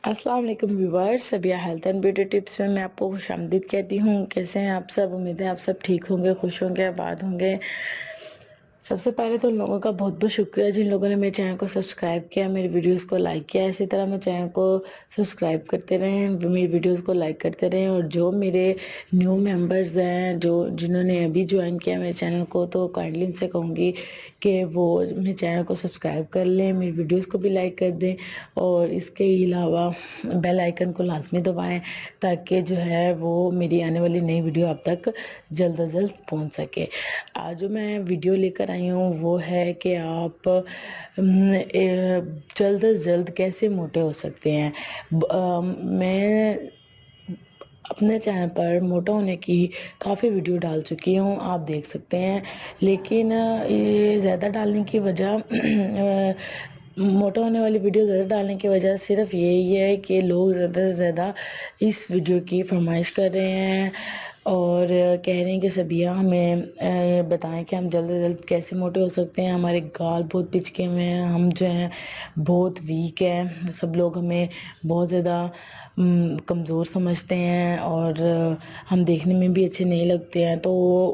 السلام علیکم viewers, Sabia health and beauty tips میں آپ کو خوش آمدید کہتی ہوں۔ کیسے ہیں آپ سب؟ امید ہے آپ سب ٹھیک ہوں گے، خوش ہوں گے، آباد ہوں گے۔ سب سے پہلے تو ان لوگوں کا بہت بہت شکریہ جن لوگوں نے میرے چینل کو سبسکرائب کیا، میری ویڈیوز کو لائک کیا۔ اسی طرح میرے چینل کو سبسکرائب کرتے رہیں، میری ویڈیوز کو لائک کرتے رہیں، اور جو میرے نیو ممبرز ہیں جنہوں نے ابھی جوائن کیا میرے چینل کو، تو کائنڈلی ان سے کہوں گی کہ وہ میرے چینل کو سبسکرائب کر لیں، میری ویڈیوز کو بھی لائک کر دیں، اور اس کے علاوہ بیل آئیکن کو لازمی دبائیں تاکہ جو ہے وہ میری آنے والی نئی ویڈیو آپ تک جلد از جلد پہنچ سکے۔ آج جو میں ویڈیو لے کر آئی ہوں وہ ہے کہ آپ جلد از جلد کیسے موٹے ہو سکتے ہیں۔ میں اپنے چینل پر موٹا ہونے کی کافی ویڈیو ڈال چکی ہوں، آپ دیکھ سکتے ہیں، لیکن یہ زیادہ ڈالنے کی وجہ موٹا ہونے والی ویڈیو زیادہ ڈالنے کی وجہ صرف یہی ہے کہ لوگ زیادہ سے زیادہ اس ویڈیو کی فرمائش کر رہے ہیں اور کہہ رہے ہیں کہ سبیہ ہمیں بتائیں کہ ہم جلد از جلد کیسے موٹے ہو سکتے ہیں۔ ہمارے گال بہت پچکے ہوئے ہیں، ہم جو ہیں بہت ویک ہیں، سب لوگ ہمیں بہت زیادہ کمزور سمجھتے ہیں اور ہم دیکھنے میں بھی اچھے نہیں لگتے ہیں، تو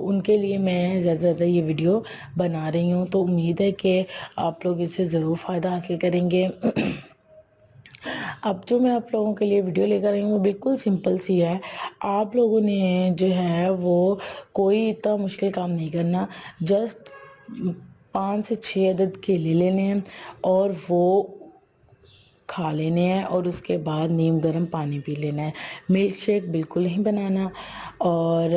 ان کے لیے میں زیادہ زیادہ یہ ویڈیو بنا رہی ہوں۔ تو امید ہے کہ آپ لوگ اس سے ضرور فائدہ حاصل کریں گے۔ اب جو میں آپ لوگوں کے لیے ویڈیو لے کر آئی ہوں وہ بالکل سمپل سی ہے۔ آپ لوگوں نے جو ہے وہ کوئی اتنا مشکل کام نہیں کرنا، جسٹ 5 سے 6 عدد کیلے لینے ہیں اور وہ کھا لینے ہیں، اور اس کے بعد نیم گرم پانی پی لینا ہے۔ ملک شیک بالکل نہیں بنانا، اور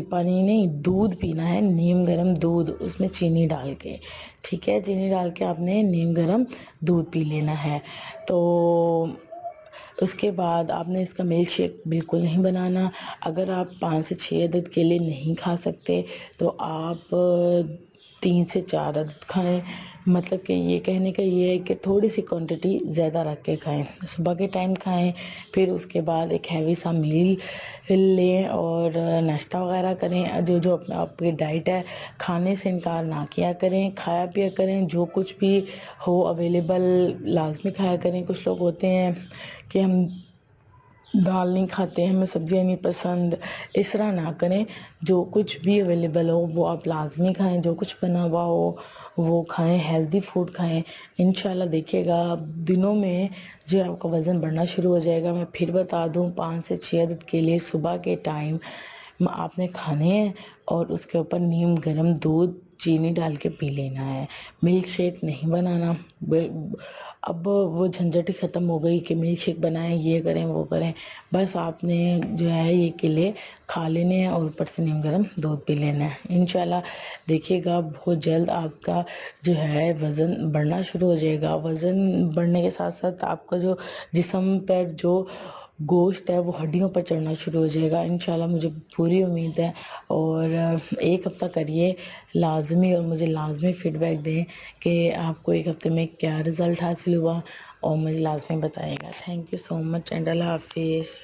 پانی نہیں، دودھ پینا ہے، نیم گرم دودھ، اس میں چینی ڈال کے، ٹھیک ہے، چینی ڈال کے آپ نے نیم گرم دودھ پی لینا ہے۔ تو اس کے بعد آپ نے اس کا ملک شیک بالکل نہیں بنانا۔ اگر آپ 5 سے 6 عدد کیلے نہیں کھا سکتے تو آپ 3 سے 4 عدد کھائیں، مطلب کہ یہ کہنے کا یہ ہے کہ تھوڑی سی کوانٹٹی زیادہ رکھ کے کھائیں، صبح کے ٹائم کھائیں، پھر اس کے بعد ایک ہیوی سا میل لیں اور ناشتہ وغیرہ کریں۔ جو آپ کی ڈائٹ ہے، کھانے سے انکار نہ کیا کریں، کھایا پیا کریں، جو کچھ بھی ہو اویلیبل لازمی کھایا کریں۔ کچھ لوگ ہوتے ہیں کہ ہم دال نہیں کھاتے، ہمیں سبزیاں نہیں پسند، اس طرح نہ کریں، جو کچھ بھی اویلیبل ہو وہ آپ لازمی کھائیں، جو کچھ بنا ہوا ہو وہ کھائیں، ہیلدی فوڈ کھائیں۔ انشاءاللہ دیکھیے گا دنوں میں جو آپ کا وزن بڑھنا شروع ہو جائے گا۔ میں پھر بتا دوں، 5 سے 6 عدد کے لیے صبح کے ٹائم آپ نے کھانے ہیں، اور اس کے اوپر نیم گرم دودھ چینی ڈال کے پی لینا ہے، ملک شیک نہیں بنانا۔ اب وہ جھنجھٹ ہی ختم ہو گئی کہ ملک شیک بنائیں، یہ کریں وہ کریں، بس آپ نے جو ہے یہ کیلے کھا لینے ہیں اور اوپر سے نیم گرم دودھ پی لینا ہے۔ انشاءاللہ دیکھیے گا بہت جلد آپ کا جو ہے وزن بڑھنا شروع ہو جائے گا۔ وزن بڑھنے کے ساتھ ساتھ آپ کا جو جسم پر جو گوشت ہے وہ ہڈیوں پر چڑھنا شروع ہو جائے گا، انشاءاللہ مجھے پوری امید ہے۔ اور 1 ہفتہ کریے لازمی، اور مجھے لازمی فیڈ بیک دیں کہ آپ کو 1 ہفتے میں کیا رزلٹ حاصل ہوا، اور مجھے لازمی بتائے گا۔ Thank you so much and اللہ حافظ۔